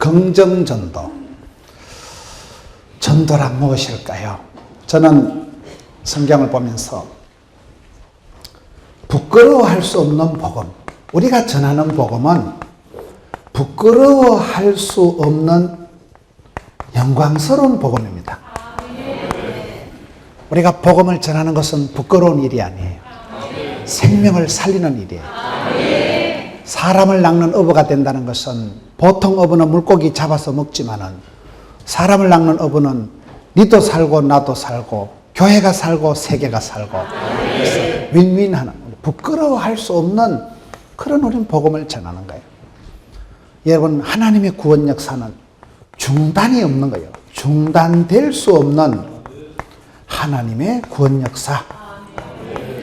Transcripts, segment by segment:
긍정전도. 전도란 무엇일까요? 저는 성경을 보면서 부끄러워할 수 없는 복음, 우리가 전하는 복음은 부끄러워할 수 없는 영광스러운 복음입니다. 우리가 복음을 전하는 것은 부끄러운 일이 아니에요. 생명을 살리는 일이에요. 사람을 낚는 어부가 된다는 것은, 보통 어부는 물고기 잡아서 먹지만은 사람을 낚는 어부는 니도 살고 나도 살고 교회가 살고 세계가 살고 윈윈하는, 부끄러워할 수 없는 그런 우리는 복음을 전하는 거예요. 여러분, 하나님의 구원 역사는 중단이 없는 거예요. 중단될 수 없는 하나님의 구원 역사.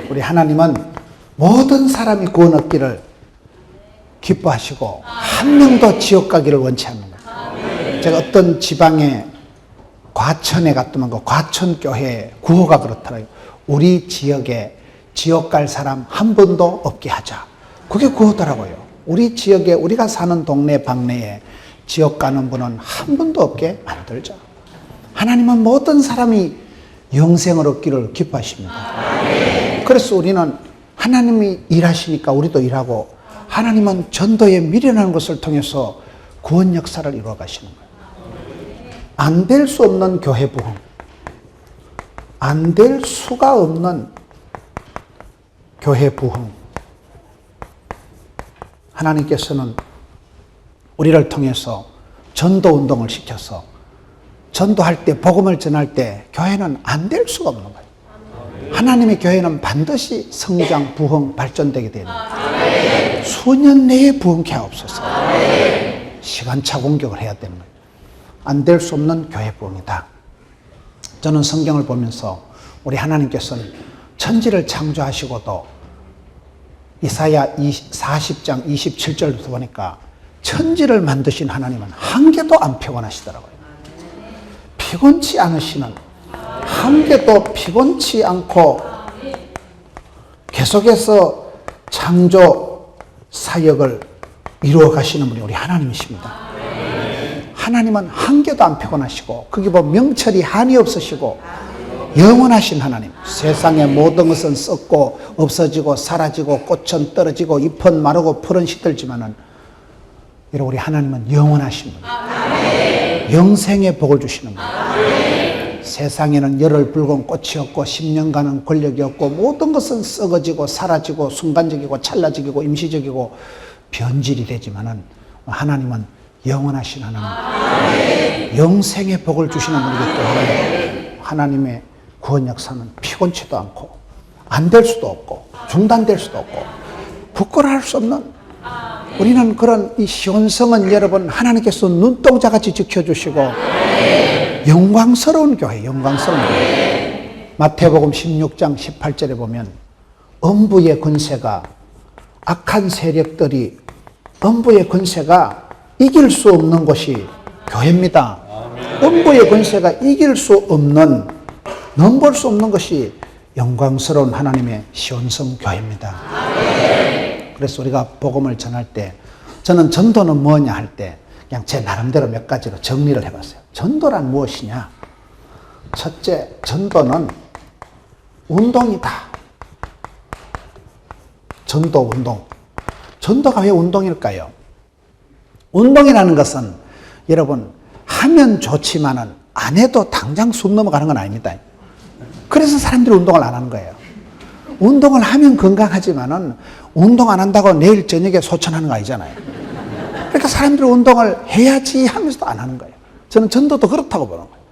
우리 하나님은 모든 사람이 구원 얻기를 기뻐하시고 한 명도 지옥 가기를 원치 않는 거예요. 제가 어떤 지방에 과천에 갔더만 그 과천교회 구호가 그렇더라고요. 우리 지역에 지옥 갈 사람 한 분도 없게 하자. 그게 구호더라고요. 우리 지역에, 우리가 사는 동네 방네에 지옥 가는 분은 한 분도 없게 만들자. 하나님은 모든 사람이 영생을 얻기를 기뻐하십니다. 그래서 우리는 하나님이 일하시니까 우리도 일하고, 하나님은 전도에 미련한 것을 통해서 구원 역사를 이루어 가시는 거예요. 안 될 수 없는 교회 부흥, 안 될 수가 없는 교회 부흥. 하나님께서는 우리를 통해서 전도 운동을 시켜서 전도할 때, 복음을 전할 때 교회는 안 될 수가 없는 거예요. 하나님의 교회는 반드시 성장, 부흥, 발전되게 되는 거예요. 수년 내에 부흥케 하옵소서. 시간차 공격을 해야 되는 거예요. 안 될 수 없는 교회 부흥이다. 저는 성경을 보면서 우리 하나님께서는 천지를 창조하시고도 이사야 40장 27절부터 보니까 천지를 만드신 하나님은 한 개도 안 피곤하시더라고요. 피곤치 않으시는, 한 개도 피곤치 않고 계속해서 창조 사역을 이루어 가시는 분이 우리 하나님이십니다. 하나님은 한 개도 안 피곤하시고, 거기 보면 명철이 한이 없으시고 영원하신 하나님. 세상의 모든 것은 썩고 없어지고 사라지고 꽃은 떨어지고 잎은 마르고 풀은 시들지만은 우리 하나님은 영원하신 분이에요. 영생의 복을 주시는 분이에요. 세상에는 열흘 붉은 꽃이 없고 10년간은 권력이 없고 모든 것은 썩어지고 사라지고 순간적이고 찰나적이고 임시적이고 변질이 되지만은 하나님은 영원하신 하나님, 영생의 복을 주시는 분이기 때문에 하나님의 구원 역사는 피곤치도 않고 안 될 수도 없고 중단될 수도 없고 부끄러워할 수 없는, 우리는 그런 이 시온성은 여러분 하나님께서 눈동자같이 지켜주시고 영광스러운 교회, 영광스러운 교회. 마태복음 16장 18절에 보면 음부의 권세가, 악한 세력들이, 음부의 권세가 이길 수 없는 곳이 교회입니다. 음부의 권세가 이길 수 없는, 넘볼 수 없는 것이 영광스러운 하나님의 시온성 교회입니다. 그래서 우리가 복음을 전할 때, 저는 전도는 뭐냐 할 때 그냥 제 나름대로 몇 가지로 정리를 해봤어요. 전도란 무엇이냐? 첫째, 전도는 운동이다. 전도 운동. 전도가 왜 운동일까요? 운동이라는 것은 여러분 하면 좋지만은 안 해도 당장 숨 넘어가는 건 아닙니다. 그래서 사람들이 운동을 안 하는 거예요. 운동을 하면 건강하지만은 운동 안 한다고 내일 저녁에 소천하는 거 아니잖아요. 그러니까 사람들이 운동을 해야지 하면서도 안 하는 거예요. 저는 전도도 그렇다고 보는 거예요.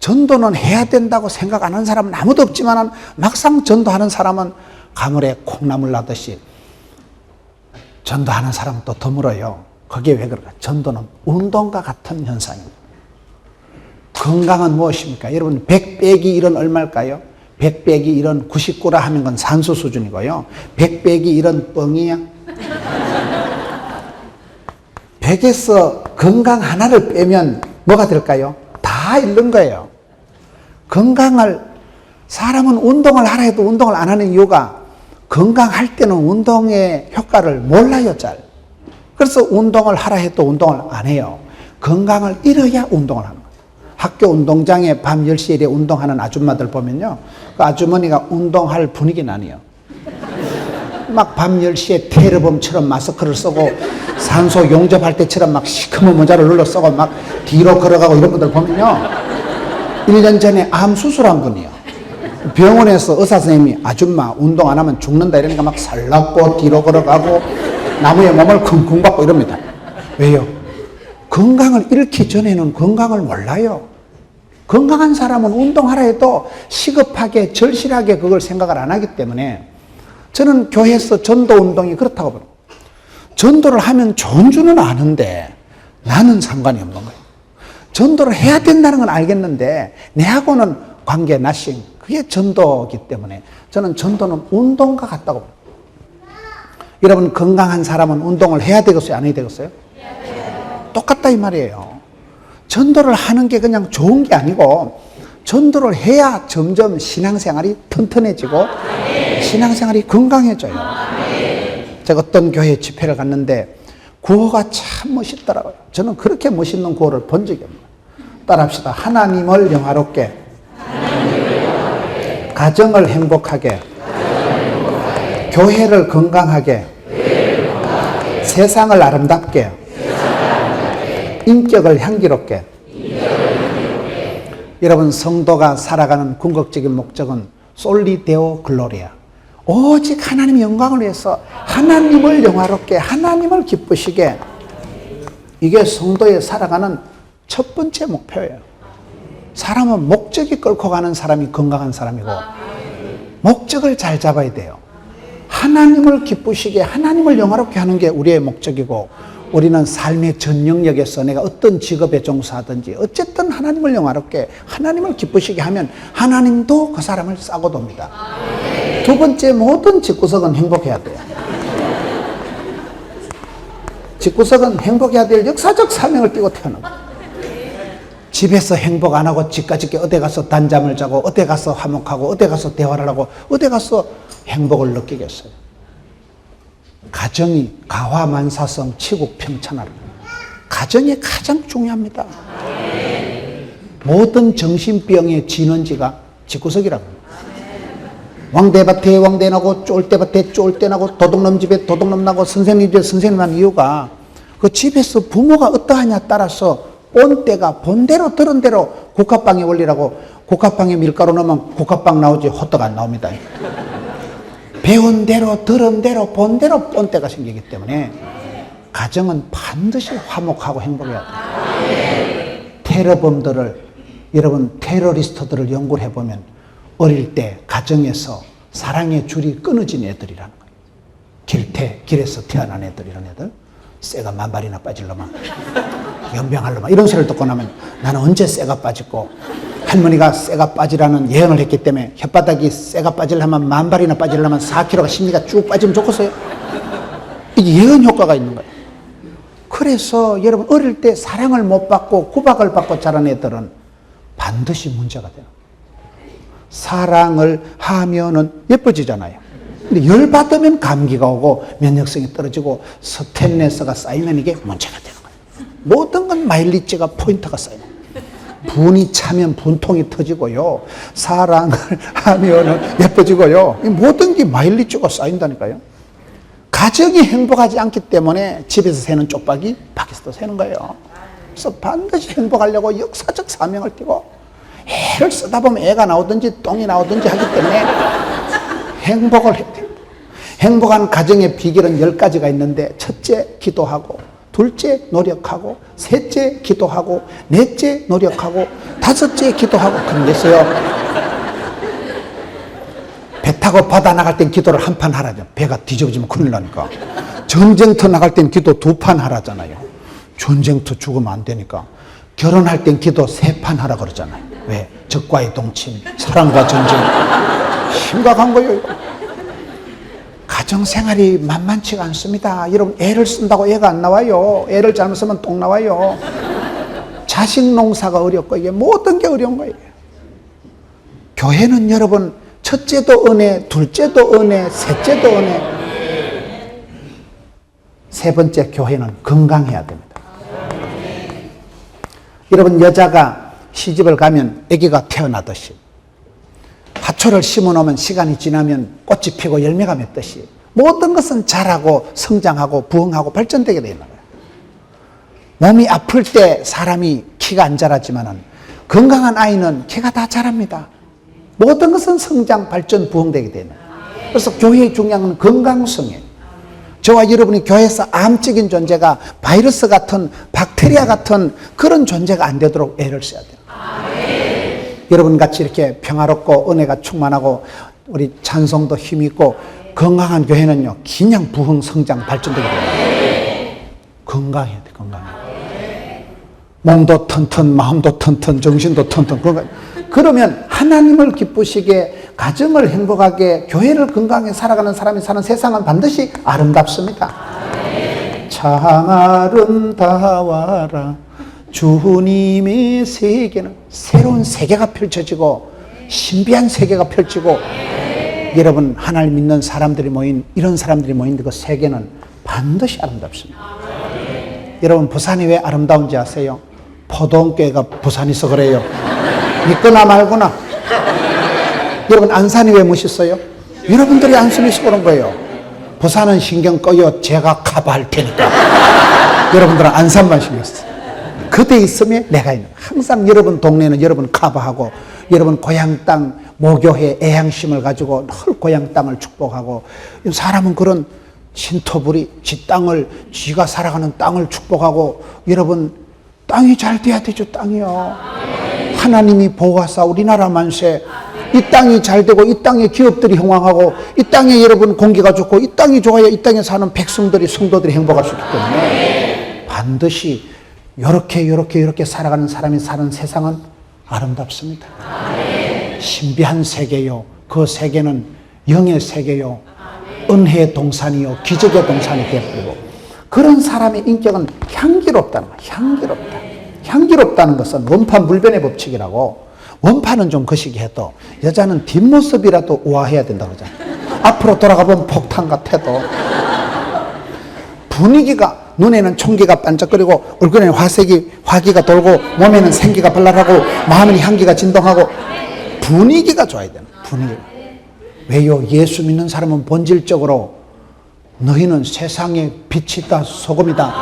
전도는 해야 된다고 생각 안 하는 사람은 아무도 없지만은 막상 전도하는 사람은 가물에 콩나물 나듯이 전도하는 사람은 또 드물어요. 그게 왜 그럴까? 전도는 운동과 같은 현상입니다. 건강은 무엇입니까? 여러분 100 빼기 1은 얼마일까요? 100 빼기 1은 99라 하는 건 산수 수준이고요. 100 빼기 1은 뻥이야. 100에서 건강 하나를 빼면 뭐가 될까요? 다 잃는 거예요. 건강을, 사람은 운동을 하라 해도 운동을 안 하는 이유가 건강할 때는 운동의 효과를 몰라요, 잘. 그래서 운동을 하라 해도 운동을 안 해요. 건강을 잃어야 운동을 하는 거예요. 학교 운동장에 밤 10시에 이래 운동하는 아줌마들 보면요. 그 아주머니가 운동할 분위기는 아니에요. 막 밤 10시에 테러범처럼 마스크를 쓰고 산소 용접할 때처럼 막 시커먼 모자를 눌러 쓰고 막 뒤로 걸어가고 이런 분들 보면요. 1년 전에 암 수술한 분이에요. 병원에서 의사 선생님이 아줌마 운동 안 하면 죽는다 이러니까 막 살랐고 뒤로 걸어가고 나무에 몸을 쿵쿵 박고 이럽니다. 왜요? 건강을 잃기 전에는 건강을 몰라요. 건강한 사람은 운동하라 해도 시급하게 절실하게 그걸 생각을 안 하기 때문에 저는 교회에서 전도 운동이 그렇다고 봐요. 전도를 하면 좋은 줄은 아는데 나는 상관이 없는 거예요. 전도를 해야 된다는 건 알겠는데 내하고는 관계 나싱. 그게 전도이기 때문에 저는 전도는 운동과 같다고 봐요. 여러분 건강한 사람은 운동을 해야 되겠어요? 안 해야 되겠어요? 똑같다 이 말이에요. 전도를 하는 게 그냥 좋은 게 아니고 전도를 해야 점점 신앙생활이 튼튼해지고 신앙생활이 건강해져요. 제가 어떤 교회 집회를 갔는데 구호가 참 멋있더라고요. 저는 그렇게 멋있는 구호를 본 적이 없어요. 따라합시다. 하나님을 영화롭게, 가정을 행복하게, 교회를 건강하게, 세상을 아름답게, 인격을 향기롭게. 여러분 성도가 살아가는 궁극적인 목적은 솔리 데오 글로리아, 오직 하나님의 영광을 위해서 하나님을 영화롭게 하나님을 기쁘시게, 이게 성도의 살아가는 첫 번째 목표예요. 사람은 목적이 끌고 가는 사람이 건강한 사람이고 목적을 잘 잡아야 돼요. 하나님을 기쁘시게 하나님을 영화롭게 하는 게 우리의 목적이고 우리는 삶의 전 영역에서 내가 어떤 직업에 종사하든지 어쨌든 하나님을 영화롭게 하나님을 기쁘시게 하면 하나님도 그 사람을 싸고 돕니다. 두 번째, 모든 집구석은 행복해야 돼요. 집구석은 행복해야 될 역사적 사명을 띠고 태어난 거예요. 집에서 행복 안 하고 집까지 어디 가서 단잠을 자고 어디 가서 화목하고 어디 가서 대화를 하고 어디 가서 행복을 느끼겠어요. 가정이 가화만사성 치국평천하라. 가정이 가장 중요합니다. 모든 정신병의 진원지가 집구석이라고 합니다. 왕대밭에 왕대 나고 쫄대밭에 쫄대 나고 도둑놈 집에 도둑놈 나고 선생님 집에 선생님 난 이유가 그 집에서 부모가 어떠하냐 따라서 본때가 본대로 들은 대로 국화빵의 원리라고, 국화빵에 밀가루 넣으면 국화빵 나오지 호떡 안 나옵니다. 배운 대로 들은 대로 본 대로 본때가 생기기 때문에 가정은 반드시 화목하고 행복해야 돼요. 테러범들을, 여러분 테러리스트들을 연구를 해보면 어릴 때 가정에서 사랑의 줄이 끊어진 애들이라는 거예요. 길에서 태어난 애들, 이런 애들 쇠가 만발이나 빠질려면 연병할려면 이런 소리를 듣고 나면 나는 언제 쇠가 빠지고, 할머니가 쇠가 빠지라는 예언을 했기 때문에 혓바닥이 쇠가 빠지려면 만발이나 빠지려면 4kg가 심리가 쭉 빠지면 좋겠어요. 이게 예언 효과가 있는 거예요. 그래서 여러분 어릴 때 사랑을 못 받고 구박을 받고 자란 애들은 반드시 문제가 돼요. 사랑을 하면은 예뻐지잖아요. 근데 열받으면 감기가 오고 면역성이 떨어지고 스트레스가 쌓이면 이게 문제가 되는 거예요. 모든 건 마일리지가 포인트가 쌓여요. 분이 차면 분통이 터지고요. 사랑을 하면은 예뻐지고요. 모든 게 마일리지가 쌓인다니까요. 가정이 행복하지 않기 때문에 집에서 새는 쪽박이 밖에서도 새는 거예요. 그래서 반드시 행복하려고 역사적 사명을 띠고 애를 쓰다 보면 애가 나오든지 똥이 나오든지 하기 때문에 행복을 해야 돼요. 행복한 가정의 비결은 10가지가 있는데, 첫째 기도하고, 둘째 노력하고, 셋째 기도하고, 넷째 노력하고, 다섯째 기도하고, 그런 게 있어요. 배 타고 바다 나갈 땐 기도를 한 판 하라죠. 배가 뒤집어지면 큰일 나니까. 전쟁터 나갈 땐 기도 2판 하라잖아요. 전쟁터 죽으면 안 되니까. 결혼할 땐 기도 3판 하라 그러잖아요. 왜? 적과의 동침, 사랑과 전쟁. 심각한 거예요, 이거. 가정생활이 만만치가 않습니다. 여러분 애를 쓴다고 애가 안 나와요. 애를 잘못 쓰면 똥 나와요. 자식 농사가 어렵고 이게 모든 게 어려운 거예요. 교회는 여러분 첫째도 은혜, 둘째도 은혜, 셋째도 은혜. 세 번째, 교회는 건강해야 됩니다. 여러분, 여자가 시집을 가면 아기가 태어나듯이 화초를 심어놓으면 시간이 지나면 꽃이 피고 열매가 맺듯이 모든 것은 자라고 성장하고 부흥하고 발전되게 되어 있는 거예요. 몸이 아플 때 사람이 키가 안 자라지만은 건강한 아이는 키가 다 자랍니다. 모든 것은 성장, 발전, 부흥되게 되는 거예요. 그래서 교회의 중요한 건 건강성이에요. 저와 여러분이 교회에서 암적인 존재가 바이러스 같은 박테리아 같은 그런 존재가 안 되도록 애를 써야 돼요. 여러분 같이 이렇게 평화롭고 은혜가 충만하고 우리 찬송도 힘있고 건강한 교회는요, 그냥 부흥, 성장, 발전되게 돼요. 건강해야 돼, 건강해. 몸도 튼튼, 마음도 튼튼, 정신도 튼튼. 그러면 하나님을 기쁘시게, 가정을 행복하게, 교회를 건강하게 살아가는 사람이 사는 세상은 반드시 아름답습니다. 참 아름다워라 주님의 세계는, 새로운 세계가 펼쳐지고 신비한 세계가 펼치고, 여러분 하나님 믿는 사람들이 모인, 이런 사람들이 모인 그 세계는 반드시 아름답습니다. 여러분, 부산이 왜 아름다운지 아세요? 포동교회가 부산에서 그래요. 믿거나 말거나. 여러분, 안산이 왜 멋있어요? 여러분들이 안산에서 그런 거예요. 부산은 신경 꺼요. 제가 커버할 테니까. 여러분들은 안산만 신경 써요. 그대 있으면 내가 있는. 항상 여러분 동네는 여러분 커버하고, 여러분 고향 땅 모교회 애향심을 가지고 늘 고향 땅을 축복하고, 사람은 그런 신토부리 지 땅을, 지가 살아가는 땅을 축복하고, 여러분 땅이 잘 돼야 되죠. 땅이요. 하나님이 보호하사 우리나라 만세. 이 땅이 잘 되고, 이 땅에 기업들이 흥왕하고, 이 땅에 여러분 공기가 좋고, 이 땅이 좋아야 이 땅에 사는 백성들이, 성도들이 행복할 수 있기 때문에 반드시 이렇게 살아가는 사람이 사는 세상은 아름답습니다. 신비한 세계요, 그 세계는 영의 세계요, 은혜의 동산이요, 기적의 동산이 되어버리고, 그런 사람의 인격은 향기롭다는 거예요. 향기롭다. 향기롭다는 것은 원판 불변의 법칙이라고. 원판은 좀 거시기 해도 여자는 뒷모습이라도 우아해야 된다고 그러잖아요. 앞으로 돌아가보면 폭탄 같아도 분위기가, 눈에는 총기가 반짝거리고 얼굴에는 화기가 돌고 몸에는 생기가 발랄하고 마음에는 향기가 진동하고 분위기가 좋아야 되는 분위기. 왜요? 예수 믿는 사람은 본질적으로 너희는 세상의 빛이다, 소금이다.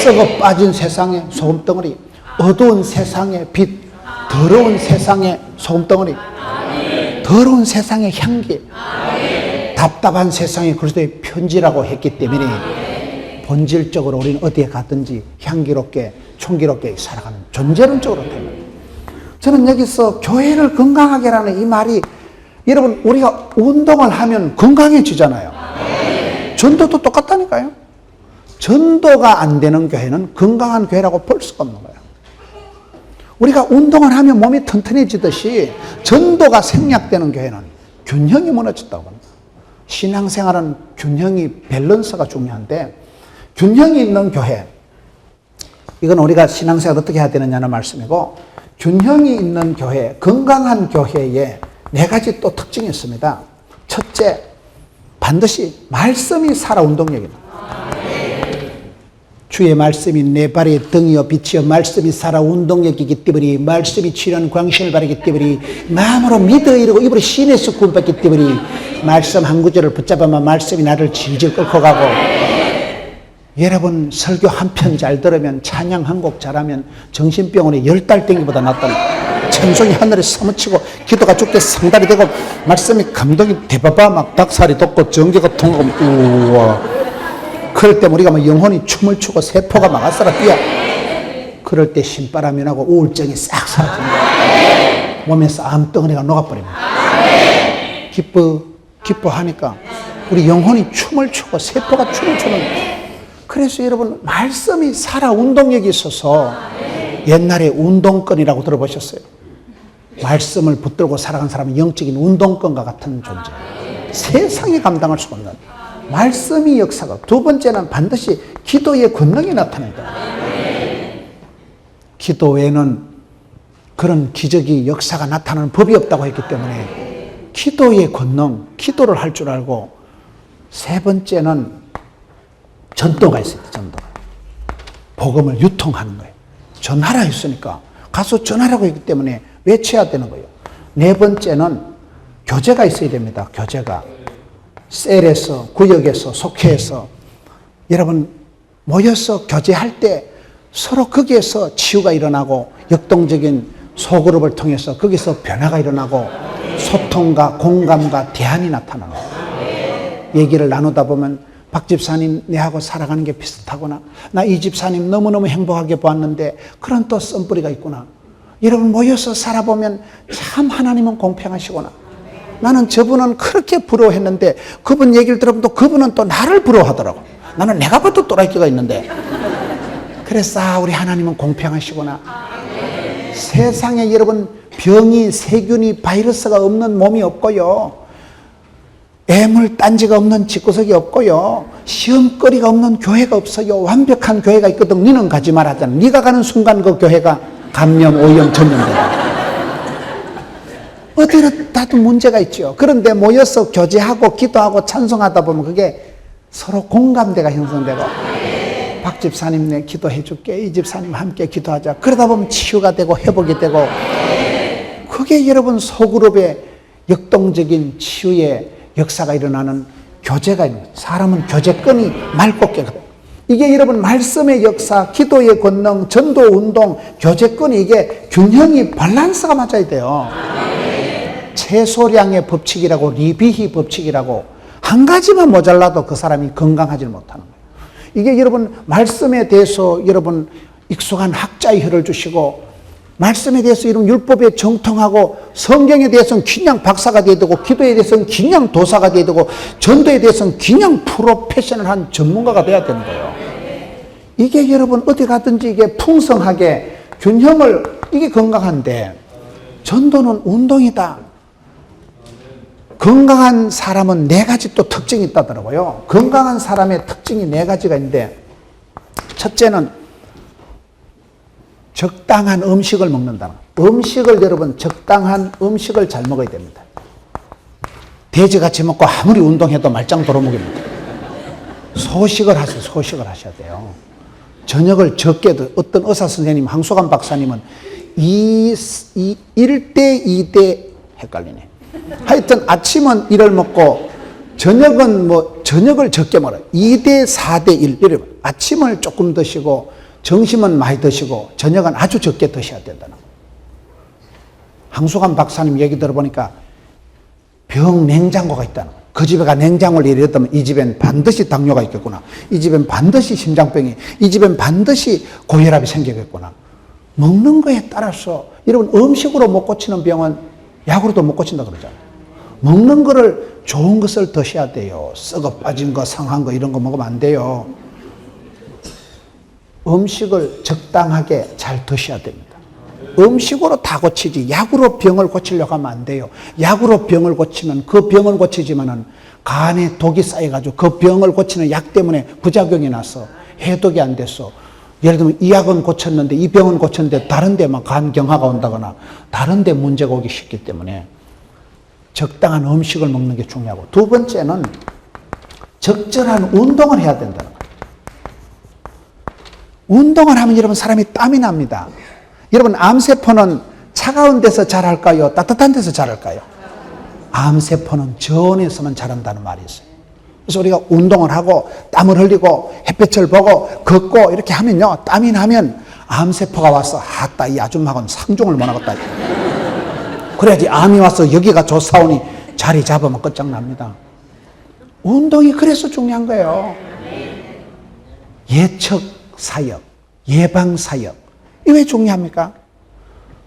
썩어 빠진 세상의 소금덩어리, 어두운 세상의 빛, 더러운 세상의 소금덩어리, 더러운 세상의 향기, 답답한 세상의 그리스도의 편지라고 했기 때문에 본질적으로 우리는 어디에 가든지 향기롭게, 총기롭게 살아가는 존재론적으로 됩니다. 저는 여기서 교회를 건강하게라는 이 말이, 여러분 우리가 운동을 하면 건강해지잖아요. 전도도 똑같다니까요. 전도가 안 되는 교회는 건강한 교회라고 볼 수가 없는 거예요. 우리가 운동을 하면 몸이 튼튼해지듯이 전도가 생략되는 교회는 균형이 무너졌다고 합니다. 신앙생활은 균형이, 밸런스가 중요한데, 균형이 있는 교회, 이건 우리가 신앙생활 어떻게 해야 되느냐는 말씀이고, 균형이 있는 교회, 건강한 교회에 네 가지 또 특징이 있습니다. 첫째, 반드시 말씀이 살아 운동력이다. 주의 말씀이 내 발의 등이여 빛이여, 말씀이 살아 운동력이기 때문에, 말씀이 치료하는 광신을 바르기 때문에, 마음으로 믿어 이르고 입으로 신에서 구원받기 때문에, 말씀 한 구절을 붙잡으면 말씀이 나를 질질 끌고 가고, 여러분 설교 한 편 잘 들으면, 찬양 한 곡 잘하면 정신병원에 10달 땡기보다 낫다는, 천송이 하늘에 사무치고 기도가 죽게 성달이 되고, 말씀이 감동이 대바바 막 닭살이 돋고 전기가 통하고, 우와. 그럴 때 우리가 뭐 영혼이 춤을 추고 세포가 막 아싸라 뛰어. 그럴 때 신바람이 나고 우울증이 싹 사라집니다. 몸에서 암덩어리가 녹아버립니다. 기뻐하니까 우리 영혼이 춤을 추고 세포가 춤을 추는 거예요. 그래서 여러분, 말씀이 살아 운동력이 있어서 옛날에 운동권이라고 들어보셨어요? 말씀을 붙들고 살아간 사람은 영적인 운동권과 같은 존재. 세상이 감당할 수가 없는 말씀이 역사가. 두 번째는 반드시 기도의 권능이 나타난다. 기도 외에는 그런 기적이, 역사가 나타나는 법이 없다고 했기 때문에 기도의 권능, 기도를 할 줄 알고, 세 번째는 전도가 있어요. 전도. 복음을 유통하는 거예요. 전하라 했으니까 가서 전하라고 했기 때문에 외쳐야 되는 거예요. 네 번째는 교제가 있어야 됩니다. 교제가. 셀에서, 구역에서, 속회에서 여러분 모여서 교제할 때 서로 거기에서 치유가 일어나고 역동적인 소그룹을 통해서 거기서 변화가 일어나고 소통과 공감과 대안이 나타나는 거예요. 얘기를 나누다 보면 박 집사님 내하고 살아가는 게 비슷하구나. 나 이 집사님 너무너무 행복하게 보았는데 그런 또 썸뿌리가 있구나. 여러분 모여서 살아보면 참 하나님은 공평하시구나. 나는 저분은 그렇게 부러워했는데 그분 얘기를 들어보면 또 그분은 또 나를 부러워하더라고. 나는 내가 봐도 또라이끼가 있는데. 그래서 우리 하나님은 공평하시구나. 세상에 여러분 병이 세균이 바이러스가 없는 몸이 없고요. 애물단지가 없는 집구석이 없고요. 시험거리가 없는 교회가 없어요. 완벽한 교회가 있거든. 니는 가지 말하잖아. 네가 가는 순간 그 교회가 감염, 오염, 전염된다. 어디라도 문제가 있죠. 그런데 모여서 교제하고 기도하고 찬송하다 보면 그게 서로 공감대가 형성되고 박 집사님 내 기도해 줄게. 이 집사님 함께 기도하자. 그러다 보면 치유가 되고 회복이 되고 그게 여러분 소그룹의 역동적인 치유의 역사가 일어나는 교제가 있는 거예요. 사람은 교제권이 맑고 깨끗해요. 이게 여러분 말씀의 역사, 기도의 권능, 전도 운동, 교제권이 이게 균형이 밸런스가 맞아야 돼요. 최소량의 법칙이라고 리비히 법칙이라고 한 가지만 모자라도 그 사람이 건강하지 못하는 거예요. 이게 여러분 말씀에 대해서 여러분 익숙한 학자의 혀를 주시고 말씀에 대해서 이런 율법에 정통하고 성경에 대해서는 그냥 박사가 돼야 되고 기도에 대해서는 그냥 도사가 돼야 되고 전도에 대해서는 그냥 프로페셔널한 전문가가 돼야 되는 거예요. 이게 여러분 어디 가든지 이게 풍성하게 균형을 이게 건강한데 전도는 운동이다. 건강한 사람은 네 가지 또 특징이 있다더라고요. 건강한 사람의 특징이 네 가지가 있는데 첫째는 적당한 음식을 먹는다. 음식을 여러분 적당한 음식을 잘 먹어야 됩니다. 돼지같이 먹고 아무리 운동해도 말짱 도루묵입니다. 소식을 하세요. 소식을 하셔야 돼요. 저녁을 적게 어떤 의사 선생님 황소감 박사님은 1대 2대 헷갈리네. 하여튼 아침은 1을 먹고 저녁은 저녁을 적게 먹어요. 2대 4대 1 이래. 아침을 조금 드시고 점심은 많이 드시고 저녁은 아주 적게 드셔야 된다는 거예요. 황수관 박사님 얘기 들어보니까 병 냉장고가 있다는 거예요. 그 집에 가 냉장고를 이랬다면 이 집엔 반드시 당뇨가 있겠구나. 이 집엔 반드시 심장병이, 이 집엔 반드시 고혈압이 생기겠구나. 먹는 거에 따라서 여러분 음식으로 못 고치는 병은 약으로도 못 고친다 그러잖아요. 먹는 거를 좋은 것을 드셔야 돼요. 썩어 빠진 거, 상한 거 이런 거 먹으면 안 돼요. 음식을 적당하게 잘 드셔야 됩니다. 음식으로 다 고치지 약으로 병을 고치려고 하면 안 돼요. 약으로 병을 고치면 그 병을 고치지만은 간에 독이 쌓여가지고 그 병을 고치는 약 때문에 부작용이 나서 해독이 안 됐어. 예를 들면 이 약은 고쳤는데 이 병은 고쳤는데 다른 데만 간경화가 온다거나 다른 데 문제가 오기 쉽기 때문에 적당한 음식을 먹는 게 중요하고 두 번째는 적절한 운동을 해야 된다는 거예요. 운동을 하면 여러분 사람이 땀이 납니다. 여러분 암세포는 차가운 데서 자랄까요? 따뜻한 데서 자랄까요? 암세포는 저온에서만 자란다는 말이 있어요. 그래서 우리가 운동을 하고 땀을 흘리고 햇볕을 보고 걷고 이렇게 하면요. 땀이 나면 암세포가 와서 아따 이 아줌마하고는 상종을 못 하겠다. 그래야지 암이 와서 여기가 좋사오니 자리 잡으면 끝장납니다. 운동이 그래서 중요한 거예요. 예측 사역, 예방 사역. 이게 왜 중요합니까?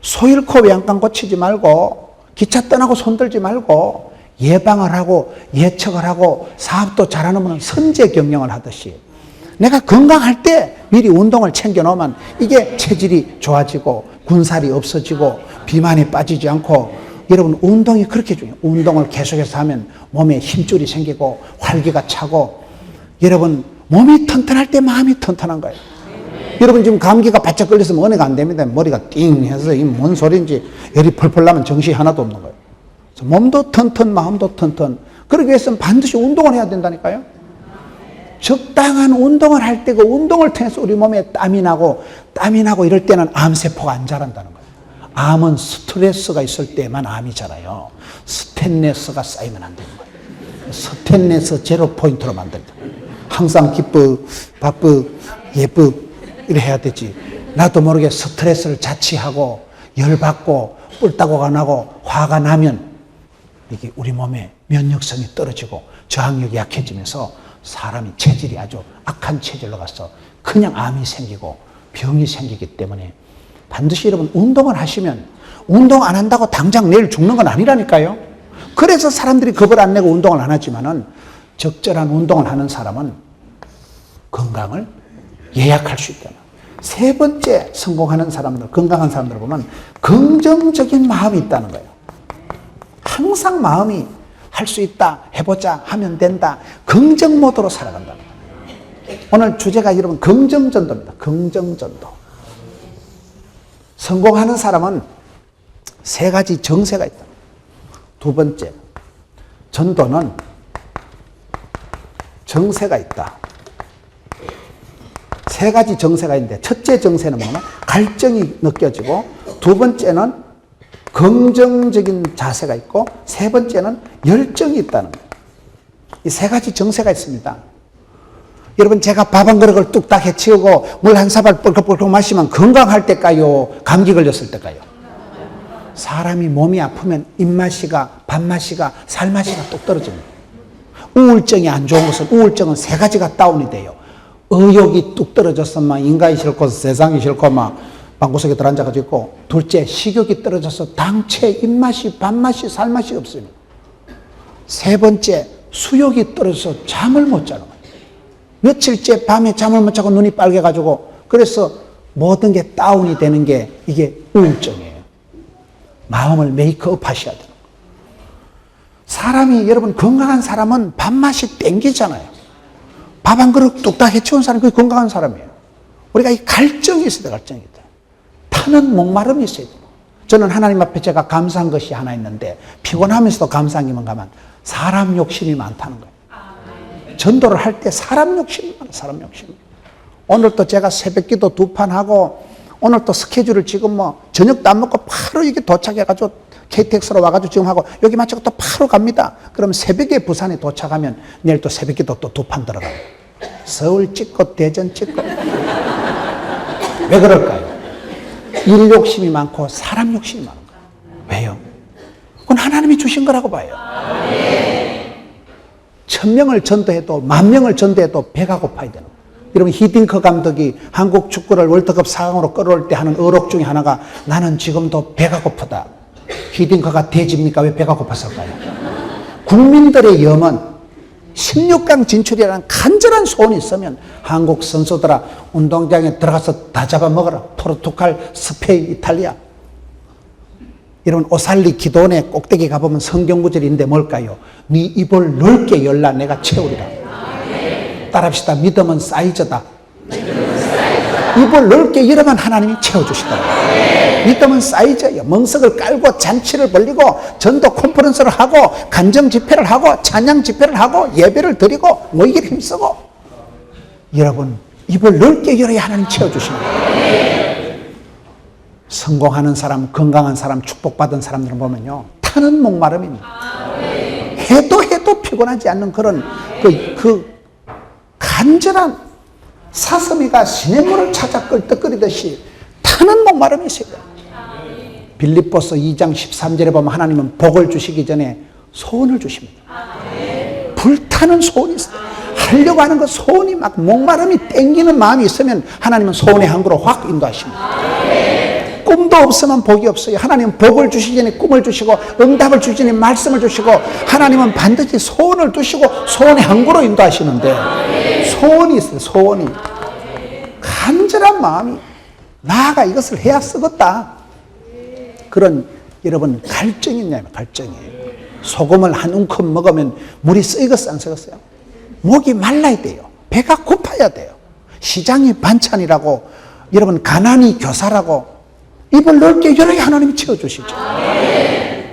소 잃고 외양간 고치지 말고 기차 떠나고 손들지 말고 예방을 하고 예측을 하고 사업도 잘하는 선제 경영을 하듯이 내가 건강할 때 미리 운동을 챙겨 놓으면 이게 체질이 좋아지고 군살이 없어지고 비만이 빠지지 않고 여러분 운동이 그렇게 중요해요. 운동을 계속해서 하면 몸에 힘줄이 생기고 활기가 차고 여러분 몸이 튼튼할 때 마음이 튼튼한 거예요. 여러분 지금 감기가 바짝 걸렸으면 은혜가 안 됩니다. 머리가 띵 해서 이 뭔 소리인지 열이 펄펄 나면 정신이 하나도 없는 거예요. 몸도 튼튼 마음도 튼튼. 그러기 위해서는 반드시 운동을 해야 된다니까요. 적당한 운동을 할 때 그 운동을 통해서 우리 몸에 땀이 나고 이럴 때는 암세포가 안 자란다는 거예요. 암은 스트레스가 있을 때만 암이 자라요. 스테인레스가 쌓이면 안 되는 거예요. 스테인레스 제로 포인트로 만들다. 항상 기쁘, 바쁘, 예쁘 이래 해야 되지. 나도 모르게 스트레스를 자취하고 열받고 뿔따구가 나고 화가 나면 이게 우리 몸에 면역성이 떨어지고 저항력이 약해지면서 사람이 체질이 아주 악한 체질로 가서 그냥 암이 생기고 병이 생기기 때문에 반드시 여러분 운동을 하시면 운동 안 한다고 당장 내일 죽는 건 아니라니까요. 그래서 사람들이 겁을 안 내고 운동을 안 하지만은 적절한 운동을 하는 사람은 건강을 예약할 수 있다. 세 번째 성공하는 사람들, 건강한 사람들을 보면 긍정적인 마음이 있다는 거예요. 항상 마음이 할 수 있다, 해보자, 하면 된다. 긍정 모드로 살아간다. 오늘 주제가 여러분 긍정전도입니다. 긍정전도. 성공하는 사람은 세 가지 정세가 있다. 두 번째, 전도는 정세가 있다. 세 가지 정세가 있는데 첫째 정세는 뭐냐면 갈증이 느껴지고 두 번째는 긍정적인 자세가 있고 세 번째는 열정이 있다는 거예요. 이 세 가지 정세가 있습니다. 여러분 제가 밥 한 그릇을 뚝딱 해치우고 물 한 사발 뻘컥뻘컥 마시면 건강할 때까요? 감기 걸렸을 때까요? 사람이 몸이 아프면 입맛이가 밥맛이가 살맛이가 뚝 떨어집니다. 우울증이 안 좋은 것은 우울증은 세 가지가 다운이 돼요. 의욕이 뚝 떨어져서 막 인간이 싫고 세상이 싫고 막 방구석에 들어앉아가지고 있고, 둘째 식욕이 떨어져서 당체, 입맛이, 밥맛이, 살맛이 없습니다. 세 번째 수욕이 떨어져서 잠을 못 자는 거예요. 며칠째 밤에 잠을 못 자고 눈이 빨개가지고 그래서 모든 게 다운이 되는 게 이게 우울증이에요. 마음을 메이크업 하셔야 돼요. 사람이 여러분 건강한 사람은 밥맛이 땡기잖아요. 밥 한 그릇 뚝딱 해치운 사람이 그게 건강한 사람이에요. 우리가 이 갈증이 있어야 돼요. 갈증이 있다. 타는 목마름이 있어야 돼요. 저는 하나님 앞에 제가 감사한 것이 하나 있는데 피곤하면서도 감사한 게만 가면 사람 욕심이 많다는 거예요. 전도를 할 때 사람 욕심이 많아요. 사람 욕심이. 오늘 또 제가 새벽기도 2판 하고 오늘 또 스케줄을 지금 뭐 저녁도 안 먹고 바로 이게 도착해가지고 KTX로 와가지고 지금 하고 여기 마치고 또 바로 갑니다. 그럼 새벽에 부산에 도착하면 내일 또 새벽기도 또 2판 들어가요. 서울 찍고 대전 찍고. 왜 그럴까요? 일 욕심이 많고 사람 욕심이 많은 거예요. 왜요? 그건 하나님이 주신 거라고 봐요. 1000명을 전도해도 10,000명을 전도해도 배가 고파야 되는 거예요. 여러분 히딩크 감독이 한국 축구를 월드컵 4강으로 끌어올 때 하는 어록 중에 하나가 나는 지금도 배가 고프다. 히딩크가 돼지입니까? 왜 배가 고팠을까요? 국민들의 염원 16강 진출이라는 간절한 소원이 있으면 한국 선수들아 운동장에 들어가서 다 잡아먹어라. 포르투갈, 스페인, 이탈리아. 이런 오살리 기도원의 꼭대기 가보면 성경 구절인데 뭘까요? 네 입을 넓게 열라 내가 채우리라. 따라합시다. 믿음은 사이즈다. 입을 넓게 열으면 하나님이 채워주시더라고요. 믿음은 사이즈예요. 멍석을 깔고 잔치를 벌리고 전도 컨퍼런스를 하고 간정 집회를 하고 찬양 집회를 하고 예배를 드리고 모이기를 힘쓰고 여러분 입을 넓게 열어야 하나님 채워주시는 거예요. 성공하는 사람, 건강한 사람, 축복받은 사람들을 보면요 타는 목마름입니다. 해도 피곤하지 않는 그런 그 간절한 사슴이가 시냇물을 찾아 끌떡거리듯이 타는 목마름이 있어요. 빌립보서 2장 13절에 보면 하나님은 복을 주시기 전에 소원을 주십니다. 불타는 소원이 있어요. 하려고 하는 그 소원이 막 목마름이 땡기는 마음이 있으면 하나님은 소원의 항구로 확 인도하십니다. 꿈도 없으면 복이 없어요. 하나님은 복을 주시기 전에 꿈을 주시고 응답을 주시기 전에 말씀을 주시고 하나님은 반드시 소원을 두시고 소원의 항구로 인도하시는데 소원이 있어요. 소원이. 간절한 마음이 나아가 이것을 해야 쓰겠다. 그런 여러분 갈증이 있냐면 갈증이. 소금을 한 움큼 먹으면 물이 썩었어요? 안 썩었어요? 목이 말라야 돼요. 배가 고파야 돼요. 시장이 반찬이라고 여러분 가난이 교사라고 입을 넓게 열어야 하나님이 채워주시죠.